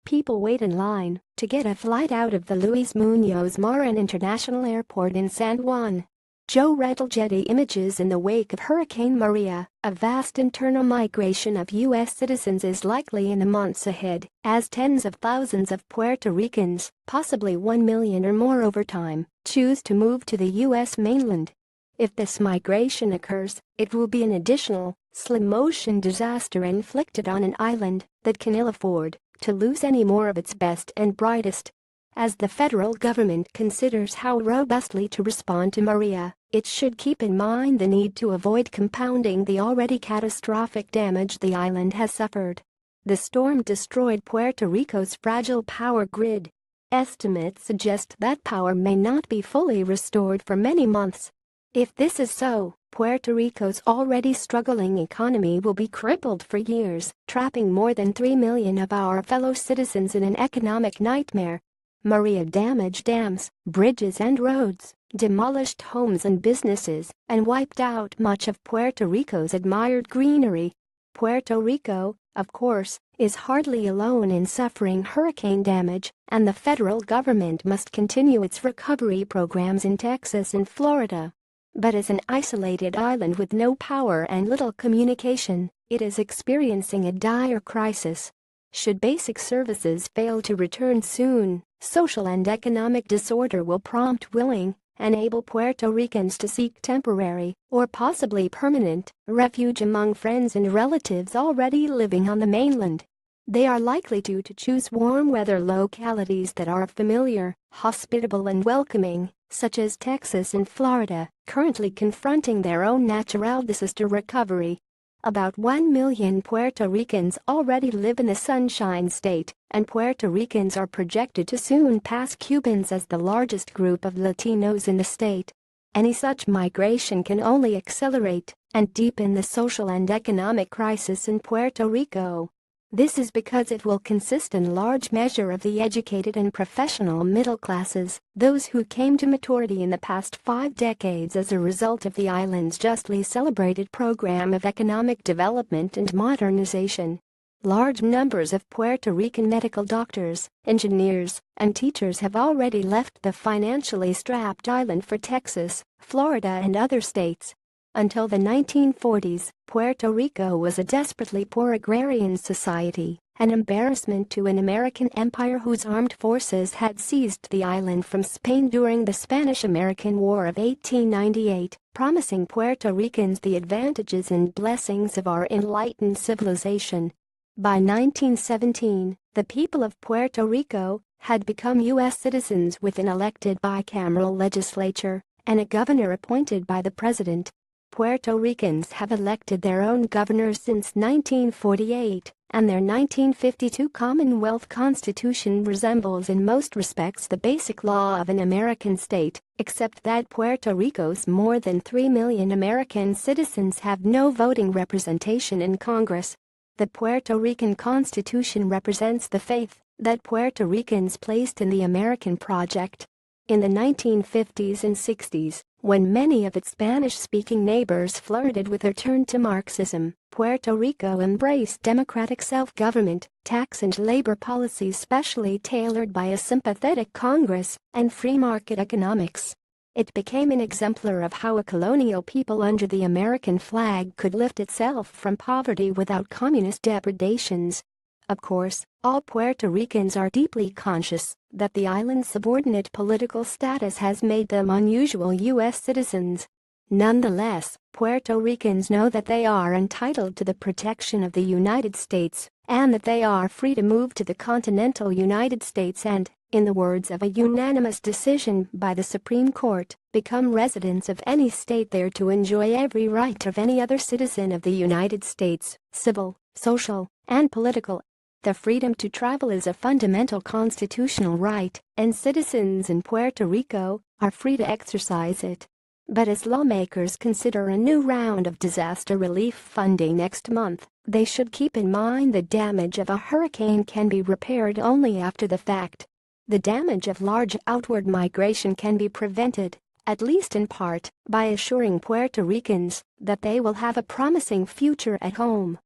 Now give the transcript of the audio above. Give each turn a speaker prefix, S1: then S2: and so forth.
S1: People wait in line to get a flight out of the Luis Muñoz Marin International Airport in San Juan. Joe Rettel Getty images. In the wake of Hurricane Maria, a vast internal migration of U.S. citizens is likely in the months ahead, as tens of thousands of Puerto Ricans, possibly 1 million or more over time, choose to move to the U.S. mainland. If this migration occurs, it will be an additional, slow-motion disaster inflicted on an island that can ill afford to lose any more of its best and brightest. As the federal government considers how robustly to respond to Maria, it should keep in mind the need to avoid compounding the already catastrophic damage the island has suffered. The storm destroyed Puerto Rico's fragile power grid. Estimates suggest that power may not be fully restored for many months. If this is so, Puerto Rico's already struggling economy will be crippled for years, trapping more than 3 million of our fellow citizens in an economic nightmare. Maria damaged dams, bridges and roads, demolished homes and businesses, and wiped out much of Puerto Rico's admired greenery. Puerto Rico, of course, is hardly alone in suffering hurricane damage, and the federal government must continue its recovery programs in Texas and Florida. But as an isolated island with no power and little communication, it is experiencing a dire crisis. Should basic services fail to return soon, social and economic disorder will prompt willing and able Puerto Ricans to seek temporary, or possibly permanent, refuge among friends and relatives already living on the mainland. They are likely to choose warm weather localities that are familiar, hospitable and welcoming, such as Texas and Florida, currently confronting their own natural disaster recovery. About 1 million Puerto Ricans already live in the Sunshine State, and Puerto Ricans are projected to soon pass Cubans as the largest group of Latinos in the state. Any such migration can only accelerate and deepen the social and economic crisis in Puerto Rico. This is because it will consist in large measure of the educated and professional middle classes, those who came to maturity in the past 5 decades as a result of the island's justly celebrated program of economic development and modernization. Large numbers of Puerto Rican medical doctors, engineers, and teachers have already left the financially strapped island for Texas, Florida, and other states. Until the 1940s, Puerto Rico was a desperately poor agrarian society, an embarrassment to an American empire whose armed forces had seized the island from Spain during the Spanish-American War of 1898, promising Puerto Ricans the advantages and blessings of our enlightened civilization. By 1917, the people of Puerto Rico had become U.S. citizens with an elected bicameral legislature and a governor appointed by the president. Puerto Ricans have elected their own governors since 1948, and their 1952 Commonwealth Constitution resembles in most respects the basic law of an American state, except that Puerto Rico's more than 3 million American citizens have no voting representation in Congress. The Puerto Rican Constitution represents the faith that Puerto Ricans placed in the American project. In the 1950s and 60s, when many of its Spanish-speaking neighbors flirted with a turn to Marxism, Puerto Rico embraced democratic self-government, tax and labor policies specially tailored by a sympathetic Congress, and free market economics. It became an exemplar of how a colonial people under the American flag could lift itself from poverty without communist depredations. Of course, all Puerto Ricans are deeply conscious that the island's subordinate political status has made them unusual U.S. citizens. Nonetheless, Puerto Ricans know that they are entitled to the protection of the United States and that they are free to move to the continental United States and, in the words of a unanimous decision by the Supreme Court, become residents of any state there to enjoy every right of any other citizen of the United States, civil, social, and political. The freedom to travel is a fundamental constitutional right, and citizens in Puerto Rico are free to exercise it. But as lawmakers consider a new round of disaster relief funding next month, they should keep in mind the damage of a hurricane can be repaired only after the fact. The damage of large outward migration can be prevented, at least in part, by assuring Puerto Ricans that they will have a promising future at home.